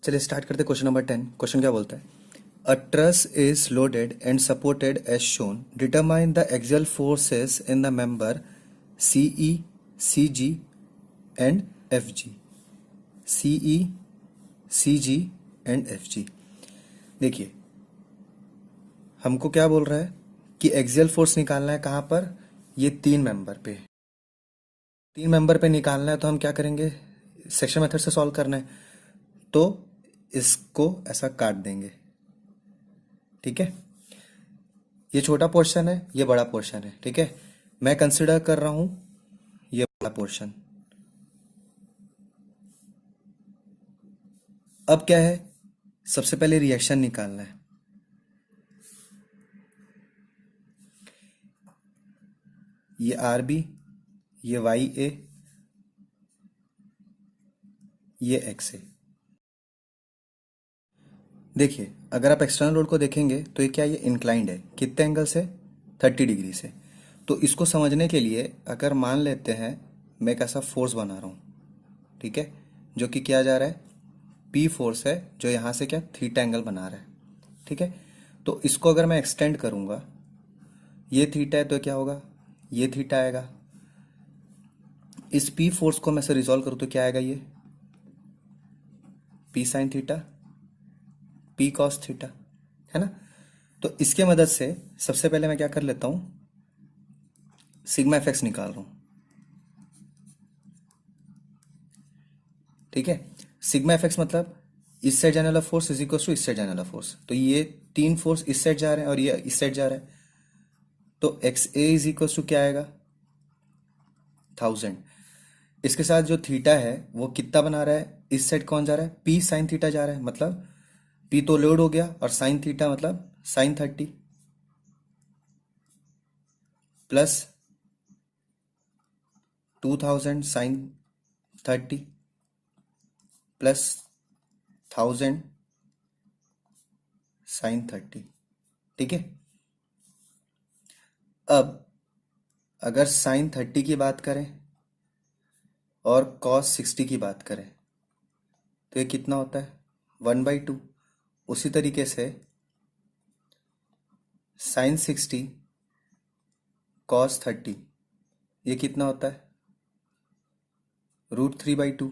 चलिए स्टार्ट करते question number 10। Question क्या बोलता है? A truss is loaded and supported as shown, determine the axial forces in the member CE, CG and FG. CE, CG and FG. देखिए, हमको क्या बोल रहा है कि एक्सियल फोर्स निकालना है। कहाँ पर? ये तीन मेंबर पे। तीन मेंबर पे निकालना है तो हम क्या करेंगे? सेक्शन मेथड से सॉल्व करना है, तो इसको ऐसा काट देंगे। ठीक है, ये छोटा पोर्शन है, ये बड़ा पोर्शन है। ठीक है, मैं कंसिडर कर रहा हूं ये बड़ा पोर्शन। अब क्या है? सबसे पहले रिएक्शन निकालना है। ये आर बी, ये वाई ए, ये एक्स ए। देखिए, अगर आप एक्सटर्नल लोड को देखेंगे तो ये क्या, ये इंक्लाइंड है। कितने एंगल से? 30 डिग्री से। तो इसको समझने के लिए अगर मान लेते हैं मैं एक ऐसा फोर्स बना रहा हूँ, ठीक है, जो कि किया जा रहा है, पी फोर्स है, जो यहाँ से क्या थीटा एंगल बना रहा है। ठीक है, तो इसको अगर मैं एक्सटेंड करूँगा, ये थीटा है तो क्या होगा, ये थीटा आएगा। इस पी फोर्स को मैं से रिजॉल्व करूँ तो क्या आएगा, ये P sine theta, P cos theta, है ना। तो इसके मदद से सबसे पहले मैं क्या कर लेता हूँ, सिग्मा एफ एक्स निकाल रहा हूँ। ठीक है, सिग्मा एफ एक्स मतलब इस साइड जाने वाला फोर्स इज इक्वल टू इस साइड जाने वाला फोर्स। तो ये तीन फोर्स इस साइड जा रहे हैं और ये इस साइड जा रहा है, तो X A is equal to क्या आएगा, 1000। इसके साथ जो थीटा है वो कितना बना रहा है, इस साइड कौन जा रहा है, पी साइन थीटा जा रहा है। मतलब पी तो लोड हो गया और साइन थीटा मतलब sine 30 plus 2000 sine 30 plus 1000 sine 30। ठीक है, अब अगर साइन 30 की बात करें और कॉस 60 की बात करें तो ये कितना होता है, 1/2। उसी तरीके से साइन 60 कॉस 30 ये कितना होता है, √3/2।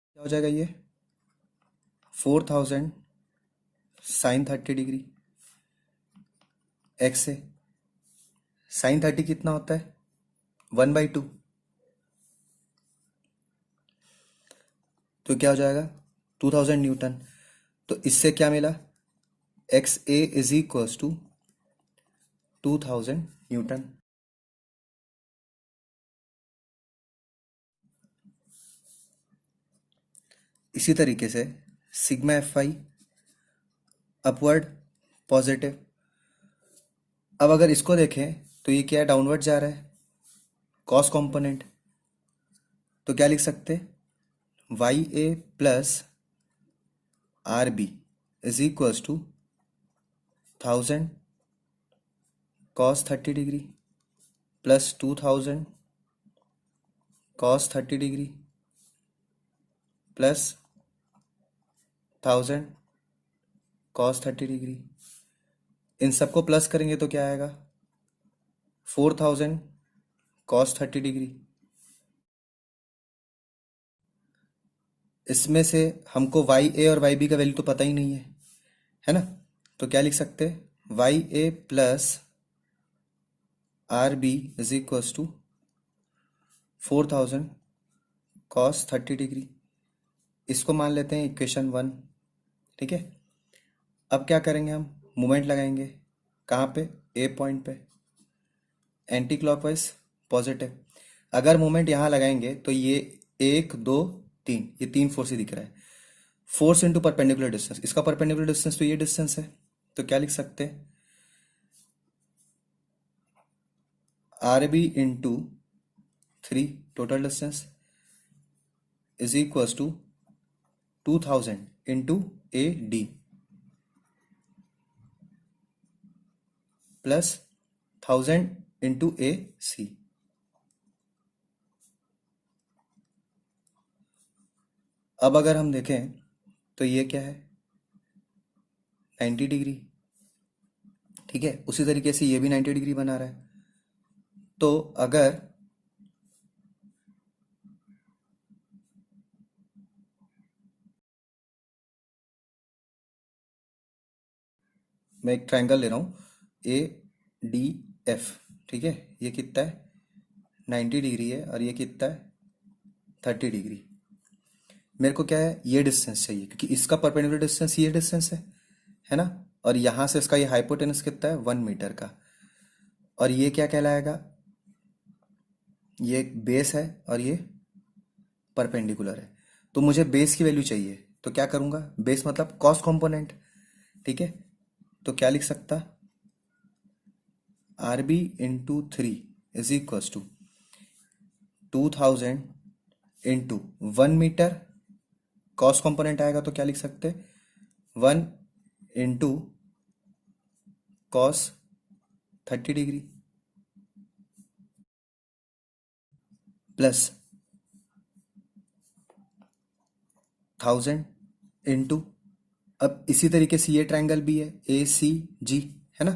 क्या हो जाएगा, ये 4000 साइन 30 डिग्री एक्स है। साइन 30 कितना होता है, 1/2। तो क्या हो जाएगा, 2000 न्यूटन। तो इससे क्या मिला, X A is equals to 2000 newton. इसी तरीके से sigma F I upward positive. अब अगर इसको देखें तो ये क्या डाउनवर्ड जा रहा है, कॉस कंपोनेंट। तो क्या लिख सकते, Y A plus R B is equals to 1000 cos 30 degree plus 2000 cos 30 degree plus 1000 cos 30 degree. इन सबको प्लस करेंगे तो क्या आएगा, 4000 कॉस 30 डिग्री। इसमें से हमको वाई ए और वाई बी का वैल्यू तो पता ही नहीं है ना। तो क्या लिख सकते हैं, Y A plus R B is equals to 4000 cos 30 degree. इसको मान लेते हैं इक्वेशन 1। ठीक है, अब क्या करेंगे, हम मोमेंट लगाएंगे। कहाँ पे, ए पॉइंट पे, एंटी क्लॉकवाइज पॉजिटिव। अगर मोमेंट यहाँ लगाएंगे तो ये 1 2 3, ये तीन फोर्स ही दिख रहा है। फोर्स इंटू परपेंडिकुलर डिस्टेंस, इसका परपेंडिकुलर डिस्टेंस तो ये डिस्टेंस है। तो क्या लिख सकते हैं, R B into 3 total distance is equals to 2000 into A D plus 1000 into A C. अब अगर हम देखें तो ये क्या है, 90 डिग्री। ठीक है, उसी तरीके से ये भी 90 डिग्री बना रहा है। तो अगर मैं एक ट्रायंगल ले रहा हूँ ए डी एफ, ठीक है, ये कितना है 90 डिग्री है और ये कितना है 30 डिग्री। मेरे को क्या है, ये डिस्टेंस चाहिए क्योंकि इसका परपेंडिकुलर डिस्टेंस ये डिस्टेंस है ना। और यहाँ से इसका ये हाइपोटेनस कितना है 1 मीटर का। और ये क्या कहलाएगा, ये एक बेस है और ये परपेंडिकुलर है। तो मुझे बेस की वैल्यू चाहिए, तो क्या करूँगा, बेस मतलब कॉस कंपोनेंट। ठीक है, तो क्या लिख सकता, R B into 3 is equals to 2000 into 1 metre. Cos component आएगा तो क्या लिख सकते, 1 into cos 30 degree plus 1000 into, अब इसी तरीके से ये ट्रायंगल भी है ए सी जी, है ना।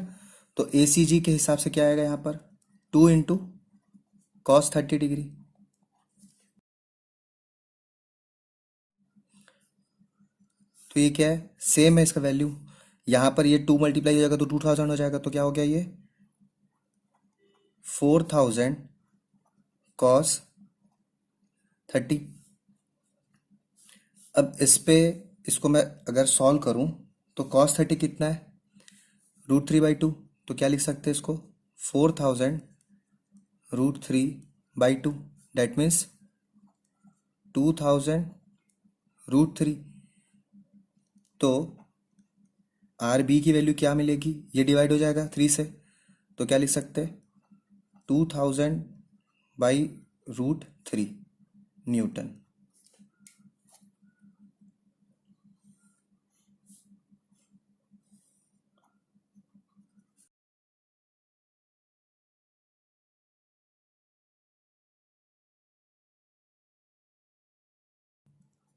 तो ए सी जी के हिसाब से क्या आएगा यहाँ पर 2 इंटू कॉस 30 डिग्री। तो ये क्या है, सेम है इसका वैल्यू। यहाँ पर ये 2 मल्टीप्लाई हो जाएगा तो 2000 हो जाएगा, तो क्या हो गया ये 4000 कॉस 30। अब इस पे इसको मैं अगर सॉल्व करूं तो कॉस 30 कितना है √3/2। तो क्या लिख सकते हैं इसको 4000 √3/2, डेट मीन्स 2000 √3। तो आर बी की वैल्यू क्या मिलेगी, ये डिवाइड हो जाएगा 3 से, तो क्या लिख सकते हैं 2000/√3 न्यूटन।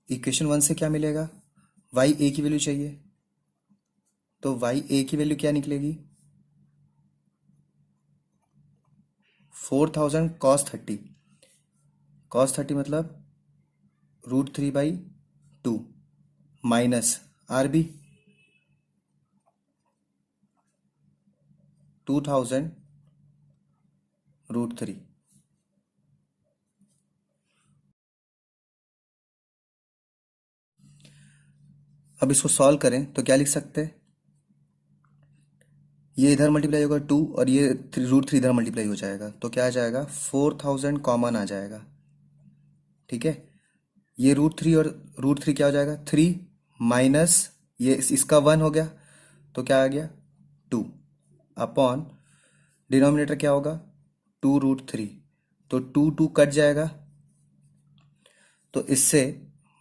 इक्वेशन 1 से क्या मिलेगा, वाई ए की वैल्यू चाहिए, तो वाई ए की वैल्यू क्या निकलेगी 4000 कॉस 30 मतलब √3/2 माइनस आर बी 2000 √3। अब इसको सॉल्व करें तो क्या लिख सकते हैं, ये इधर मल्टीप्लाई होगा 2 और ये √3 इधर मल्टीप्लाई हो जाएगा, तो क्या आ जाएगा 4000 कॉमन आ जाएगा। ठीक है, ये √3 और √3 क्या हो जाएगा 3 माइनस ये इसका 1 हो गया, तो क्या आ गया 2 अपॉन डिनोमिनेटर क्या होगा 2√3, तो 2 कट जाएगा। तो इससे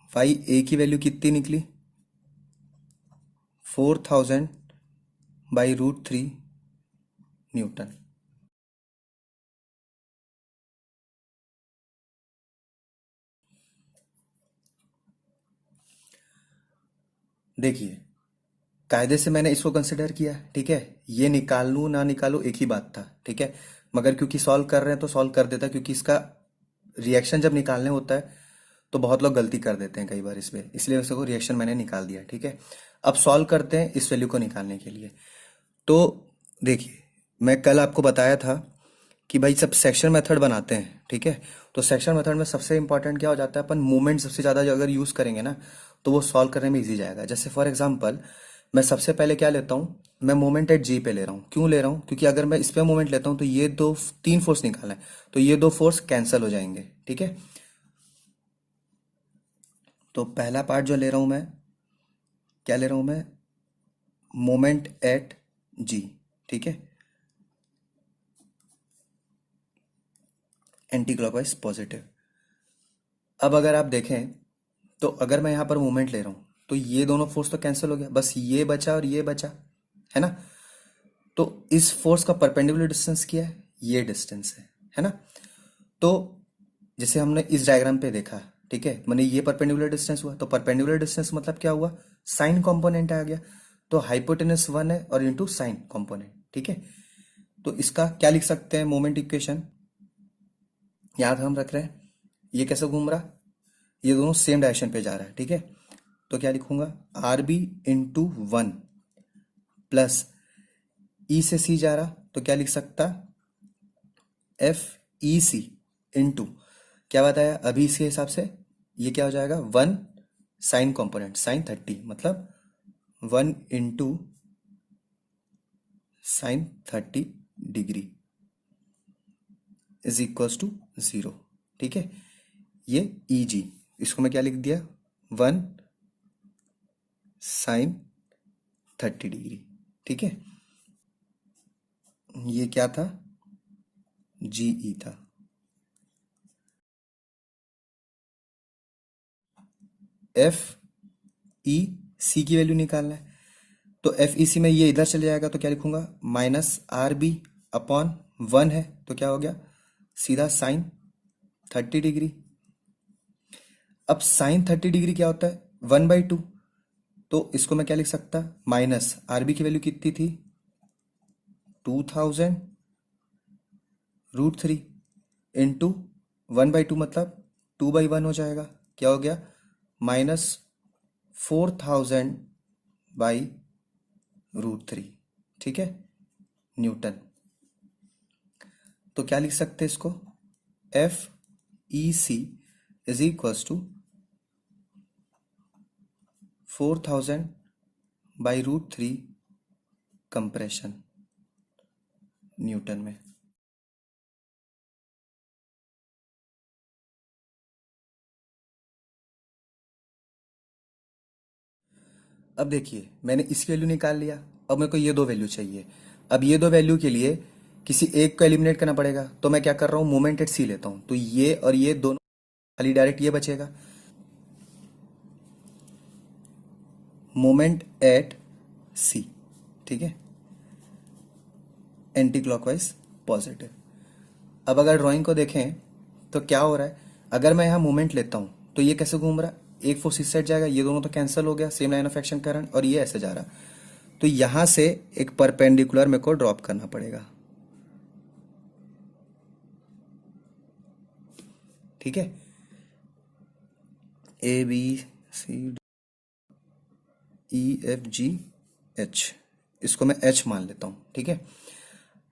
वाई ए की वैल्यू कितनी निकली 4000/√3 न्यूटन। देखिए, कायदे से मैंने इसको कंसिडर किया, ठीक है, ये निकाल लूँ ना निकालूँ एक ही बात था, ठीक है, मगर क्योंकि सॉल्व कर रहे हैं तो सॉल्व कर देता, क्योंकि इसका रिएक्शन जब निकालने होता है तो बहुत लोग गलती कर देते हैं कई बार इसमें, इसलिए उसको रिएक्शन मैंने निकाल दिया। ठीक है, अब सॉल्व करते हैं इस वैल्यू को निकालने के लिए। तो देखिए, मैं कल आपको बताया था कि भाई सब सेक्शन मेथड बनाते हैं, ठीक है, तो सेक्शन मेथड में सबसे इंपॉर्टेंट क्या हो जाता है, अपन मूवमेंट सबसे ज़्यादा अगर यूज़ करेंगे ना तो वो सॉल्व करने में इजी जाएगा। जैसे फॉर एग्जांपल मैं सबसे पहले क्या लेता हूँ, मैं मोमेंट एट जी पे ले रहा हूँ। क्यों ले रहा हूँ, क्योंकि अगर मैं इस पे मोमेंट लेता हूँ तो ये दो तीन फोर्स निकालना है, तो ये दो फोर्स कैंसिल हो जाएंगे। ठीक है, तो पहला पार्ट जो ले रहा हूँ मैं, क्या ले रहा हूँ मैं, मोमेंट एट जी। ठीक है, एंटी क्लॉकवाइज पॉजिटिव। अब अगर आप देखें तो अगर मैं यहाँ पर मोमेंट ले रहा हूँ तो ये दोनों फोर्स तो कैंसिल हो गया, बस ये बचा और ये बचा, है ना। तो इस फोर्स का परपेंडिकुलर डिस्टेंस क्या है, ये डिस्टेंस है ना। तो जैसे हमने इस डायग्राम पे देखा, ठीक है, मैंने ये परपेंडिकुलर डिस्टेंस हुआ, तो परपेंडिकुलर डिस्टेंस मतलब क्या हुआ, साइन कंपोनेंट आ गया। तो हाइपोटेनस 1 है और इनटू साइन कंपोनेंट, ठीक है। तो इसका क्या लिख सकते हैं, मोमेंट इक्वेशन याद हम रख रहे हैं। ये कैसे घूम रहा, ये दोनों सेम डायरेक्शन पे जा रहा है, ठीक है। तो क्या लिखूंगा, आर बी इंटू 1 प्लस ई से सी जा रहा, तो क्या लिख सकता, एफ ई सी इंटू क्या बताया अभी इसके हिसाब से, ये क्या हो जाएगा 1 साइन कंपोनेंट साइन 30, मतलब 1 into sine 30 degree is equals to 0, ठीक है। ये ई जी, इसको मैं क्या लिख दिया, 1 साइन 30 डिग्री, ठीक है। ये क्या था, जी ई था। एफ ई सी की वैल्यू निकालना है, तो एफ ई सी में ये इधर चले जाएगा, तो क्या लिखूंगा, माइनस आर बी अपॉन 1 है, तो क्या हो गया, सीधा साइन 30 डिग्री। अब साइन 30 डिग्री क्या होता है, 1/2, तो इसको मैं क्या लिख सकता, माइनस आर बी की वैल्यू कितनी थी, 2000√3 इंटू 1/2 मतलब 2/1 हो जाएगा, क्या हो गया, -4000/√3, ठीक है, न्यूटन। तो क्या लिख सकते हैं इसको, F E C is equals to 4000/√3 compression newton में। अब देखिए मैंने इसकी वैल्यू निकाल लिया, अब मेरे को ये दो वैल्यू चाहिए। अब ये दो वैल्यू के लिए किसी एक को एलिमिनेट करना पड़ेगा, तो मैं क्या कर रहा हूँ, मोमेंट एट सी लेता हूँ, तो ये और ये दोनों खाली डायरेक्ट ये बचेगा, मोमेंट एट सी, ठीक है, एंटी क्लॉकवाइज पॉजिटिव। अब अगर ड्राइंग को देखें तो क्या हो रहा है, अगर मैं यहाँ मोमेंट लेता हूँ तो ये कैसे घूम रहा है, एक फोर्स इस साइड जाएगा, ये दोनों तो कैंसिल हो गया, सेम लाइन ऑफ एक्शन कारण, और ये ऐसे जा रहा, तो यहां से एक परपेंडिकुलर मेरे को ड्रॉप करना पड़ेगा, ठीक है। A B C E F G H, इसको मैं एच मान लेता हूं, ठीक है।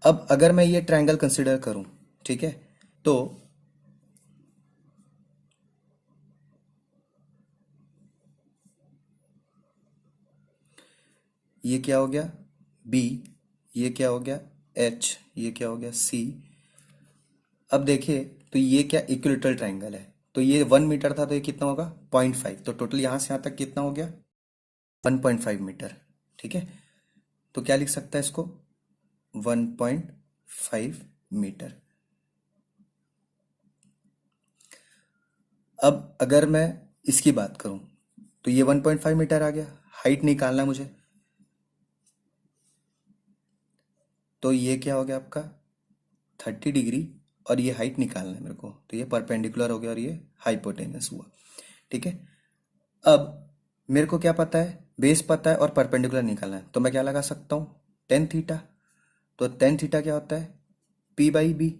अब अगर मैं ये ट्रायंगल कंसिडर करूं, ठीक है, तो ये क्या हो गया बी, ये क्या हो गया एच, ये क्या हो गया सी। अब देखिए तो ये क्या इक्विलेटरल ट्रायंगल है, तो ये 1 मीटर था, तो ये कितना होगा 0.5, तो टोटल यहां से यहां तक कितना हो गया 1.5 मीटर, ठीक है। तो क्या लिख सकता है इसको, 1.5 मीटर। अब अगर मैं इसकी बात करूं तो ये 1.5 मीटर आ गया, हाइट निकालना मुझे, तो ये क्या हो गया आपका 30 डिग्री, और ये हाइट निकालना है मेरे को, तो ये परपेंडिकुलर हो गया और ये हाइपोटेनस हुआ, ठीक है। अब मेरे को क्या पता है, बेस पता है और परपेंडिकुलर निकालना है, तो मैं क्या लगा सकता हूँ, टेन थीटा। तो टेन थीटा क्या होता है, P/B।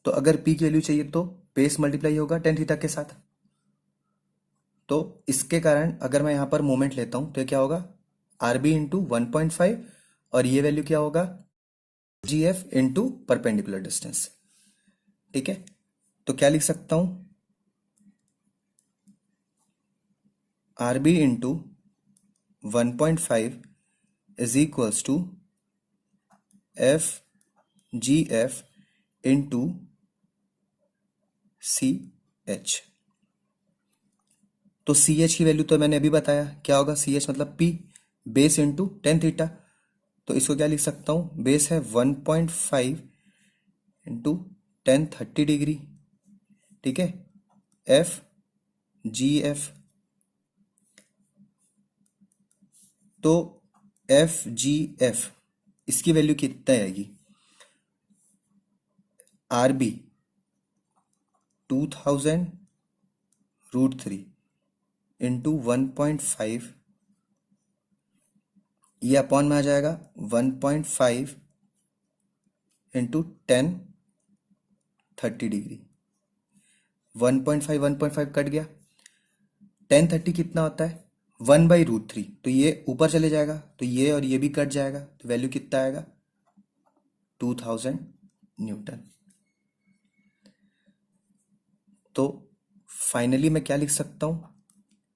तो अगर P की वैल्यू चाहिए तो बेस मल्टीप्लाई होगा टेन थीटा के साथ, तो इसके कारण अगर मैं यहाँ पर मोमेंट लेता हूँ तो ये क्या होगा, आर बी इंटू 1.5, और ये वैल्यू क्या होगा, G F into perpendicular distance, ठीक है। तो क्या लिख सकता हूँ, R B into 1.5 is equals to F G F into C H. तो सी एच की वैल्यू तो मैंने अभी बताया, क्या होगा सी एच मतलब P, base into tan theta. तो इसको क्या लिख सकता हूँ, बेस है 1.5 इंटू टेन 30 डिग्री, ठीक है, एफ जी एफ। तो एफ जी एफ इसकी वैल्यू कितना आएगी, आर बी 2000√3 इंटू 1.5, ये अपॉन में आ जाएगा 1.5 इंटू 10 30 डिग्री। 1.5 1.5 कट गया, 10 30 कितना होता है, 1/√3, तो ये ऊपर चले जाएगा, तो ये और ये भी कट जाएगा, तो वैल्यू कितना आएगा, 2000 न्यूटन। तो फाइनली मैं क्या लिख सकता हूं,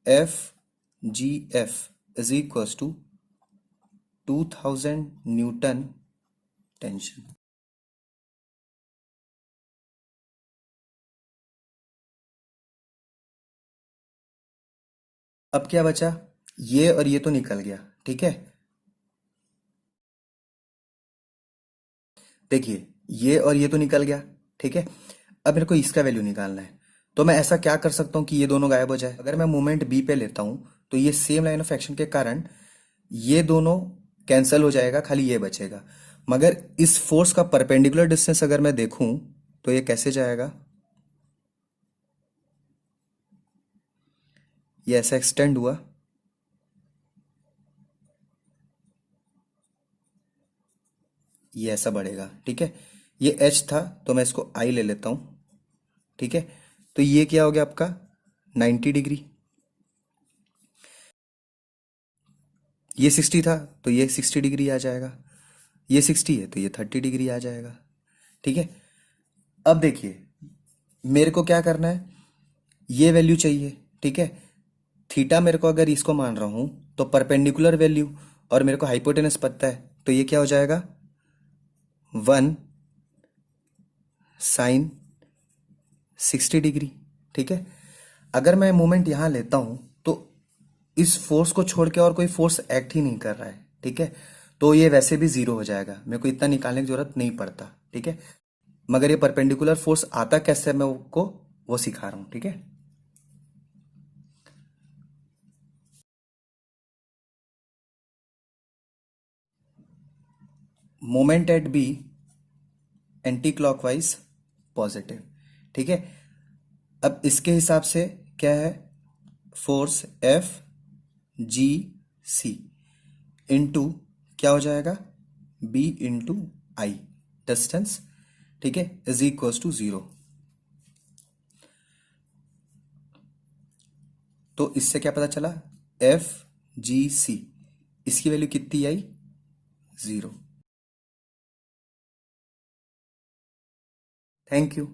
FGF is equals to 2000 newton tension. अब क्या बचा, ये और ये तो निकल गया, ठीक है। देखिए ये और ये तो निकल गया, ठीक है। अब मेरे को इसका वैल्यू निकालना है, तो मैं ऐसा क्या कर सकता हूँ कि ये दोनों गायब हो जाए। अगर मैं मोमेंट बी पे लेता हूँ तो ये सेम लाइन ऑफ एक्शन के कारण ये दोनों कैंसिल हो जाएगा, खाली ये बचेगा। मगर इस फोर्स का परपेंडिकुलर डिस्टेंस अगर मैं देखूं तो ये कैसे जाएगा, ये ऐसा एक्सटेंड हुआ, ये ऐसा बढ़ेगा, ठीक है। ये एच था तो मैं इसको आई ले लेता हूं, ठीक है। तो ये क्या हो गया आपका 90 डिग्री, ये 60 था तो ये 60 डिग्री आ जाएगा, ये 60 है तो ये 30 डिग्री आ जाएगा, ठीक है। अब देखिए मेरे को क्या करना है, ये वैल्यू चाहिए, ठीक है। थीटा मेरे को अगर इसको मान रहा हूं तो परपेंडिकुलर वैल्यू, और मेरे को हाइपोटेनस पता है, तो ये क्या हो जाएगा 1 sin 60 डिग्री, ठीक है। अगर मैं मोमेंट यहां लेता हूं तो इस फोर्स को छोड़ के और कोई फोर्स एक्ट ही नहीं कर रहा है, ठीक है। तो ये वैसे भी जीरो हो जाएगा, मेरे को इतना निकालने की जरूरत नहीं पड़ता, ठीक है। मगर ये परपेंडिकुलर फोर्स आता कैसे मैं आपको वो सिखा रहा हूं, ठीक है। Moment at B anti clockwise positive, ठीक है। अब इसके हिसाब से क्या है, फोर्स FGC इंटू क्या हो जाएगा, B इंटू आई, डिस्टेंस, ठीक है, इज इक्वल्स टू 0। तो इससे क्या पता चला, FGC इसकी वैल्यू कितनी आई, 0। Thank you.